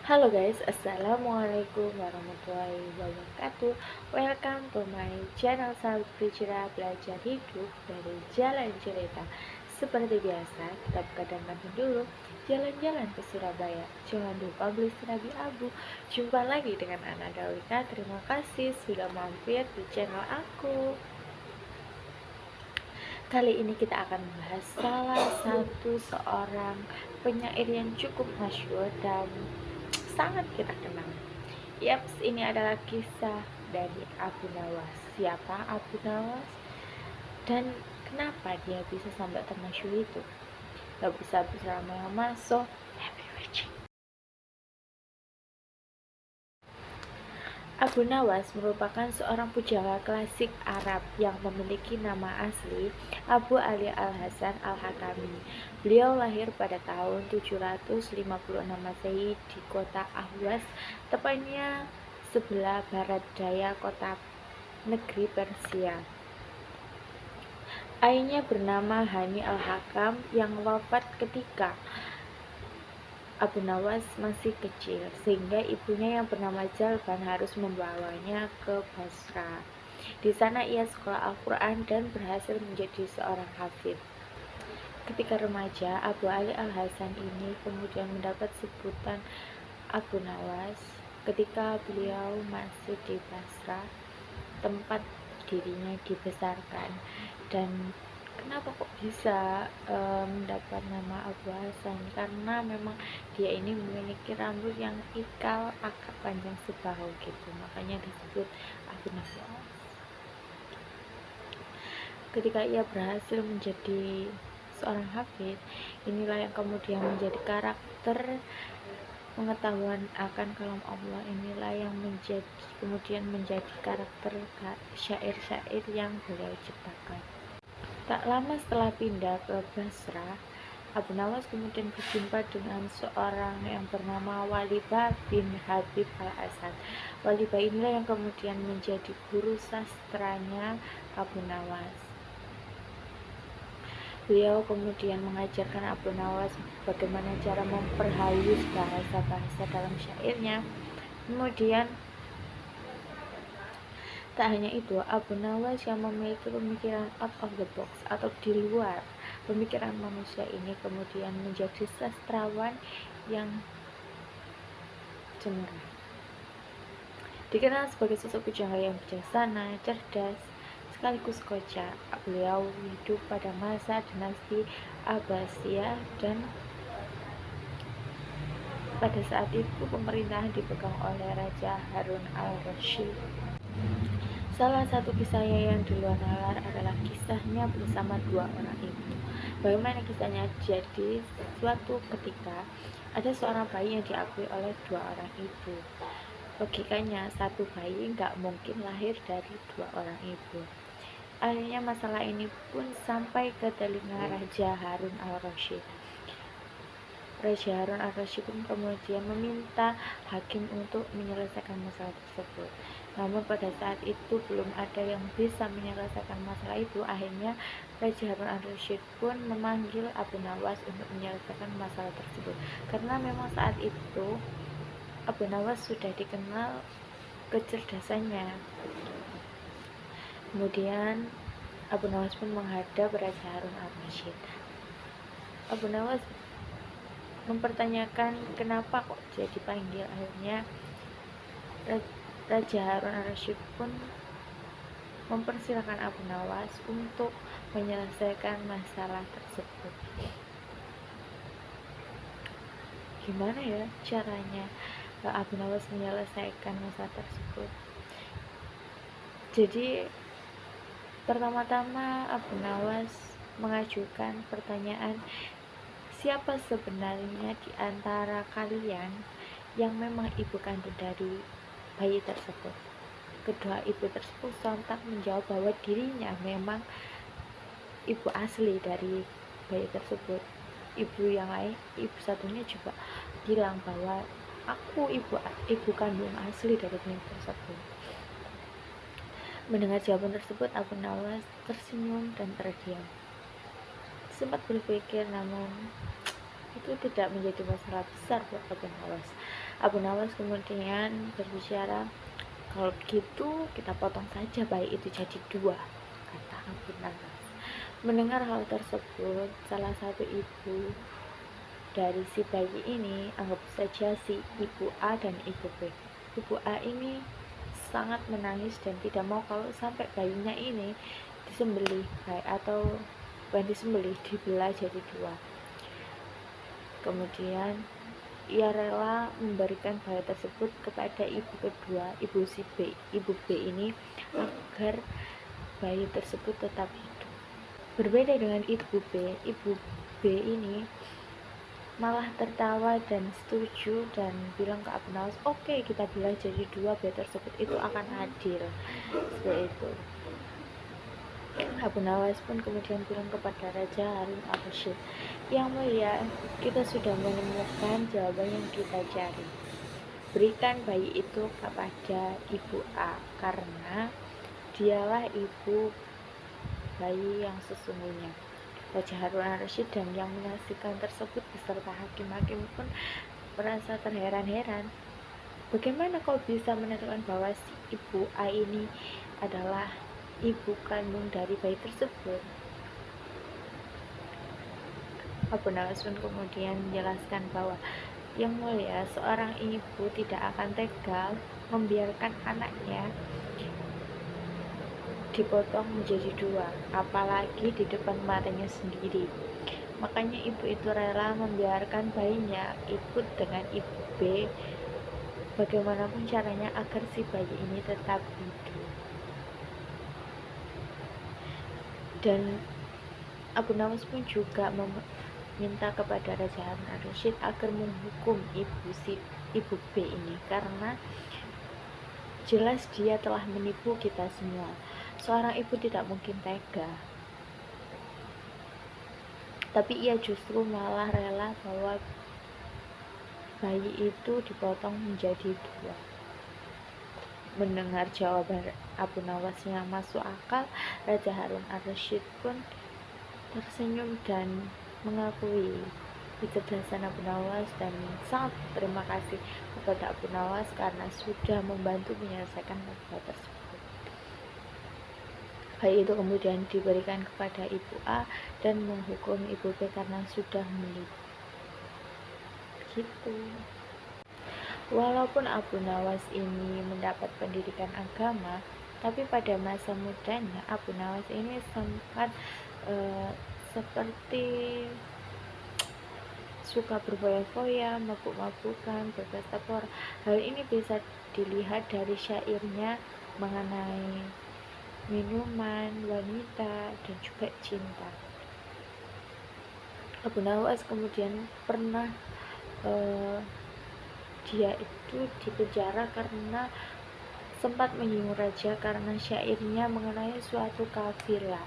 Halo guys, assalamualaikum warahmatullahi wabarakatuh. Welcome to my channel Sabri Cira Belajar Hidup dari Jalan Cerita. Seperti biasa, kita kadangkan dulu jalan-jalan ke Surabaya. Jangan lupa beli serabi abu. Jumpa lagi dengan Ana Dawika. Terima kasih sudah mampir di channel aku. Kali ini kita akan membahas salah satu seorang penyair yang cukup masyhur dan sangat kita kenal. Yaps, ini adalah kisah dari Abu Nawas. Siapa Abu Nawas dan kenapa dia bisa sampai termasyhur itu? Gak bisa bersama-sama, so happy watching. Abu Nawas merupakan seorang pujangga klasik Arab yang memiliki nama asli Abu Ali Al-Hasan Al-Hakami. Beliau lahir pada tahun 756 Masehi di kota Ahwas, tepatnya sebelah barat daya kota negeri Persia. Ayahnya bernama Hani Al-Hakam yang wafat ketika Abu Nawas masih kecil, sehingga ibunya yang bernama Jalban harus membawanya ke Basra. Di sana ia sekolah Al-Quran dan berhasil menjadi seorang hafid. Ketika remaja, Abu Ali Al-Hasan ini kemudian mendapat sebutan Abu Nawas ketika beliau masih di Basra, tempat dirinya dibesarkan. Dan kenapa kok bisa mendapat nama Abu Hasan? Karena memang dia ini memiliki rambut yang ikal agak panjang sebahu gitu, makanya disebut Abu Nawas. Ketika ia berhasil menjadi seorang hafid, inilah yang kemudian menjadi karakter pengetahuan akan kalam Allah, inilah yang kemudian menjadi karakter syair-syair yang beliau ciptakan. Tak lama setelah pindah ke Basra, Abu Nawas kemudian berjumpa dengan seorang yang bernama Walibah bin Habib Al-Asad. Walibah inilah yang kemudian menjadi guru sastranya Abu Nawas. Beliau kemudian mengajarkan Abu Nawas bagaimana cara memperhalus bahasa-bahasa dalam syairnya. Kemudian tak hanya itu, Abu Nawas yang memiliki pemikiran out of the box atau di luar pemikiran manusia ini kemudian menjadi sastrawan yang cemerlang. Dikenal sebagai sosok pujangga yang bijaksana, cerdas, sekaligus kocak. Beliau hidup pada masa dinasti Abbasiyah dan pada saat itu pemerintahan dipegang oleh Raja Harun al-Rasyid. Salah satu kisahnya yang di luar nalar adalah kisahnya bersama dua orang ibu. Bagaimana kisahnya? Jadi suatu ketika ada seorang bayi yang diakui oleh dua orang ibu. Logikanya satu bayi nggak mungkin lahir dari dua orang ibu. Akhirnya masalah ini pun sampai ke telinga Raja Harun al-Rasyid. Raja Harun al-Rasyid pun kemudian meminta hakim untuk menyelesaikan masalah tersebut. Namun pada saat itu belum ada yang bisa menyelesaikan masalah itu. Akhirnya Raja Harun al-Rasyid pun memanggil Abu Nawas untuk menyelesaikan masalah tersebut. Karena memang saat itu Abu Nawas sudah dikenal kecerdasannya. Kemudian Abu Nawas pun menghadap Raja Harun al-Rasyid. Abu Nawas mempertanyakan kenapa kok dia dipanggil. Akhirnya Raja Harun al-Rasyid pun mempersilahkan Abu Nawas untuk menyelesaikan masalah tersebut. Gimana ya caranya Abu Nawas menyelesaikan masalah tersebut? Jadi pertama-tama Abu Nawas mengajukan pertanyaan, siapa sebenarnya di antara kalian yang memang ibu kandung dari bayi tersebut? Kedua ibu tersebut sontak menjawab bahwa dirinya memang ibu asli dari bayi tersebut. Ibu yang lain, ibu satunya juga bilang bahwa aku ibu kandung asli dari bayi tersebut. Mendengar jawaban tersebut, Abu Nawas tersenyum dan terdiam. Sempat berpikir, namun itu tidak menjadi masalah besar buat Abu Nawas. Abu Nawas kemudian berbicara, kalau begitu kita potong saja bayi itu jadi dua, kata Abu Nawas. Mendengar hal tersebut, salah satu ibu dari si bayi ini, anggap saja si ibu A dan ibu B. Ibu A ini sangat menangis dan tidak mau kalau sampai bayinya ini disembelih, atau bukan disembelih, dibelah jadi dua. Kemudian ia rela memberikan bayi tersebut kepada ibu kedua, ibu si B, ibu B ini, agar bayi tersebut tetap hidup. Berbeda dengan ibu B ini malah tertawa dan setuju dan bilang ke Abu Nawas, oke, kita belah jadi dua, bayi tersebut itu akan adil. Seperti itu. Abu Nawas pun kemudian bilang kepada Raja Harun al-Rashid, yang mulia, kita sudah menemukan jawaban yang kita cari. Berikan bayi itu kepada ibu A, karena dialah ibu bayi yang sesungguhnya. Raja Harun al-Rashid dan yang menyaksikan tersebut beserta hakim-hakim pun merasa terheran-heran. Bagaimana kau bisa menentukan bahwa si ibu A ini adalah ibu kandung dari bayi tersebut? Abu Nawas pun kemudian menjelaskan bahwa, yang mulia, seorang ibu tidak akan tega membiarkan anaknya dipotong menjadi dua, apalagi di depan matanya sendiri. Makanya ibu itu rela membiarkan bayinya ikut dengan ibu B, bagaimanapun caranya, agar si bayi ini tetap hidup. Dan Abu Nawas pun juga meminta kepada Raja Harun al-Rashid agar menghukum ibu B ini, karena jelas dia telah menipu kita semua. Seorang ibu tidak mungkin tega, tapi ia justru malah rela bahwa bayi itu dipotong menjadi dua. Mendengar jawaban Abu Nawas yang masuk akal, Raja Harun al-Rashid pun tersenyum dan mengakui kecerdasan Abu Nawas dan sangat berterima kasih kepada Abu Nawas karena sudah membantu menyelesaikan masalah tersebut. Bayi itu kemudian diberikan kepada ibu A dan menghukum ibu B karena sudah menipu. Gitu. Walaupun Abu Nawas ini mendapat pendidikan agama, tapi pada masa mudanya Abu Nawas ini sempat seperti suka berfoya-foya, mabuk-mabukan, berpesta pora. Hal ini bisa dilihat dari syairnya mengenai minuman, wanita, dan juga cinta. Abu Nawas kemudian pernah dia itu dipenjara karena sempat menyinggung raja karena syairnya mengenai suatu kafilah,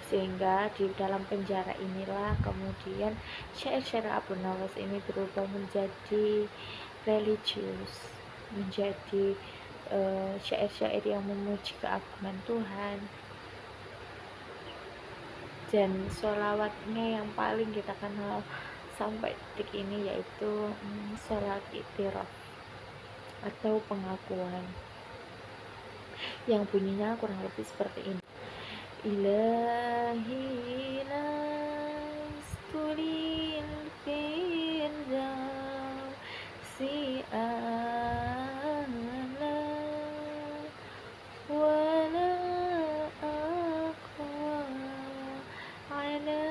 sehingga di dalam penjara inilah kemudian syair-syair Abu Nawas ini berubah menjadi religius, menjadi syair-syair yang memuji keagungan Tuhan, dan sholawatnya yang paling kita kenal sampai detik ini yaitu sholat iktiraf atau pengakuan, yang bunyinya kurang lebih seperti ini. Ilahi lastulil firdausi a'la wala aqwa ala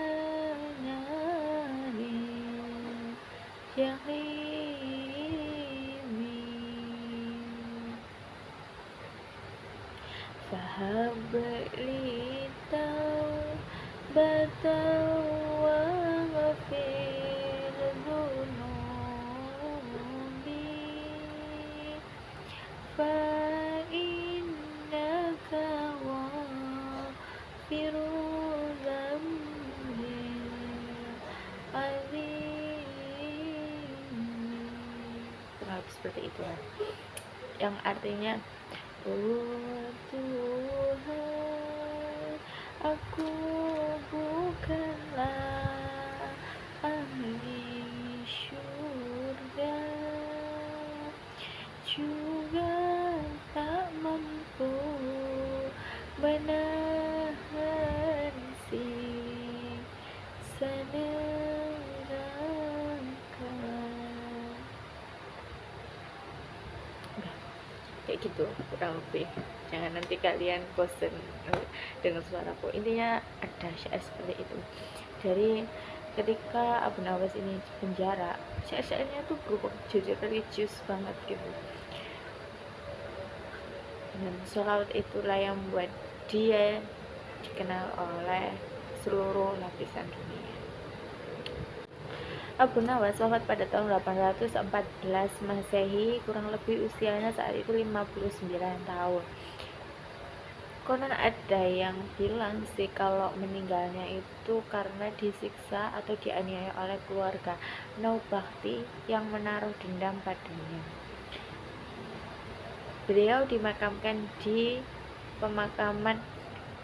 naril jahimi fahab li taubatan wa ghafir dhunubi fa innaka ghafiru dzambi azim. Kurang seperti itu ya, yang artinya, oh Tuhan, aku bukanlah ahli juga tak mampu menahan siksa neraka. Kayak gitu kurang lebih, jangan nanti kalian bosen dengan suaraku. Intinya ada syair seperti itu. Dari ketika Abu Nawas ini di penjara, syair-syairnya tuh berubah jadi religius banget gitu, dan sholawat itulah yang membuat dia dikenal oleh seluruh lapisan dunia. Abu Nawas wafat pada tahun 814 Masehi, kurang lebih usianya saat itu 59 tahun. Konon ada yang bilang sih kalau meninggalnya itu karena disiksa atau dianiaya oleh keluarga Naubakti yang menaruh dendam padanya. Beliau dimakamkan di pemakaman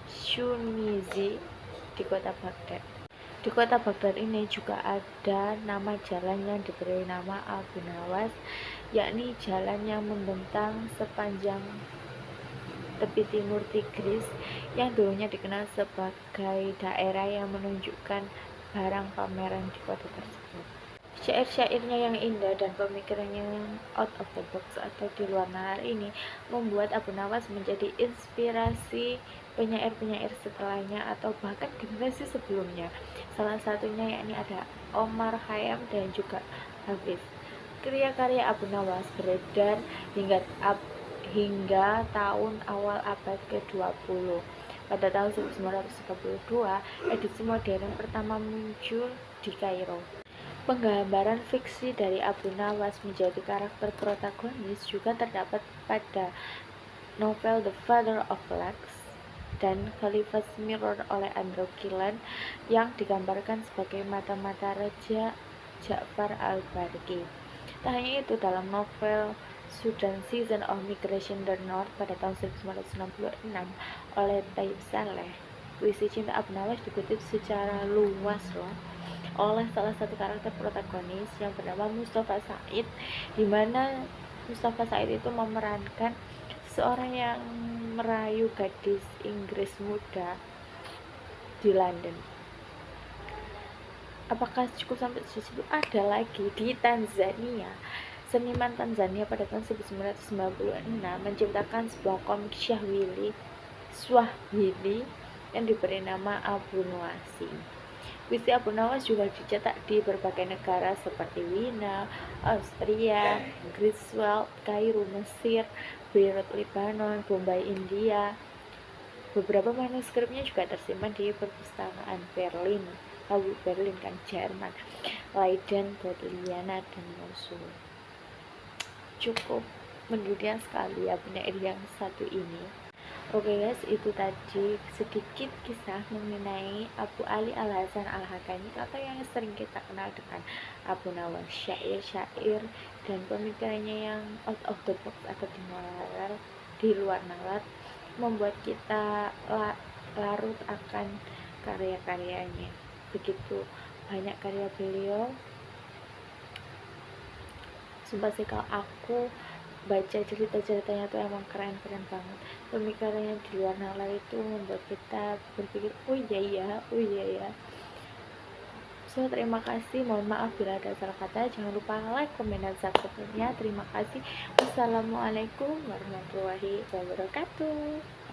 Shunizi di kota Baghdad. Di kota Baghdad ini juga ada nama jalan yang diberi nama Abu Nawas, yakni jalan yang membentang sepanjang tepi timur Tigris yang dulunya dikenal sebagai daerah yang menunjukkan barang pameran di kota tersebut. Syair-syairnya yang indah dan pemikirannya yang out of the box atau di luar nalar ini membuat Abu Nawas menjadi inspirasi penyair-penyair setelahnya atau bahkan generasi sebelumnya. Salah satunya yakni ada Omar Khayyam dan juga Hafiz. Karya-karya Abu Nawas beredar hingga tahun awal abad ke-20. Pada tahun 1932, edisi modern pertama muncul di Kairo. Penggambaran fiksi dari Abu Nawas menjadi karakter protagonis juga terdapat pada novel The Father of Lies dan Khalifa's Mirror oleh Andrew Killen yang digambarkan sebagai mata-mata Raja Ja'far al-Barki. Tak hanya itu, dalam novel Sudan Season of Migration the North pada tahun 1966 oleh Taib Saleh, puisi cinta Abu Nawas dikutip secara luas oleh salah satu karakter protagonis yang bernama Mustafa Said, di mana Mustafa Said itu memerankan seorang yang merayu gadis Inggris muda di London. Apakah cukup sampai di situ? Ada lagi di Tanzania. Seniman Tanzania pada tahun 1996 menciptakan sebuah komik Swahili yang diberi nama Abu Nuwasi. Puisi Abu Nawas juga dicetak di berbagai negara seperti Wina, Austria, Greifswald, Kairo, Mesir, Beirut, Lebanon, Bombay, India. Beberapa manuskripnya juga tersimpan di perpustakaan Berlin kan, Jerman, Leiden, Bodleiana, dan Mosul. Cukup mendunia sekali ya penyair yang satu ini. Oke guys, itu tadi sedikit kisah mengenai Abu Ali Al-Hasan Al-Hakami atau yang sering kita kenal dengan Abu Nawas. Syair-syair dan pemikirannya yang out of the box atau di luar nalar membuat kita larut akan karya-karyanya. Begitu banyak karya beliau. Sumpah sih kalau aku baca cerita-ceritanya tuh emang keren-keren banget. Pemikirannya di luar nalar itu membuat kita berpikir, oh iya ya. So, terima kasih. Mohon maaf bila ada salah kata. Jangan lupa like, komen, dan subscribe-nya. Terima kasih. Wassalamualaikum warahmatullahi wabarakatuh.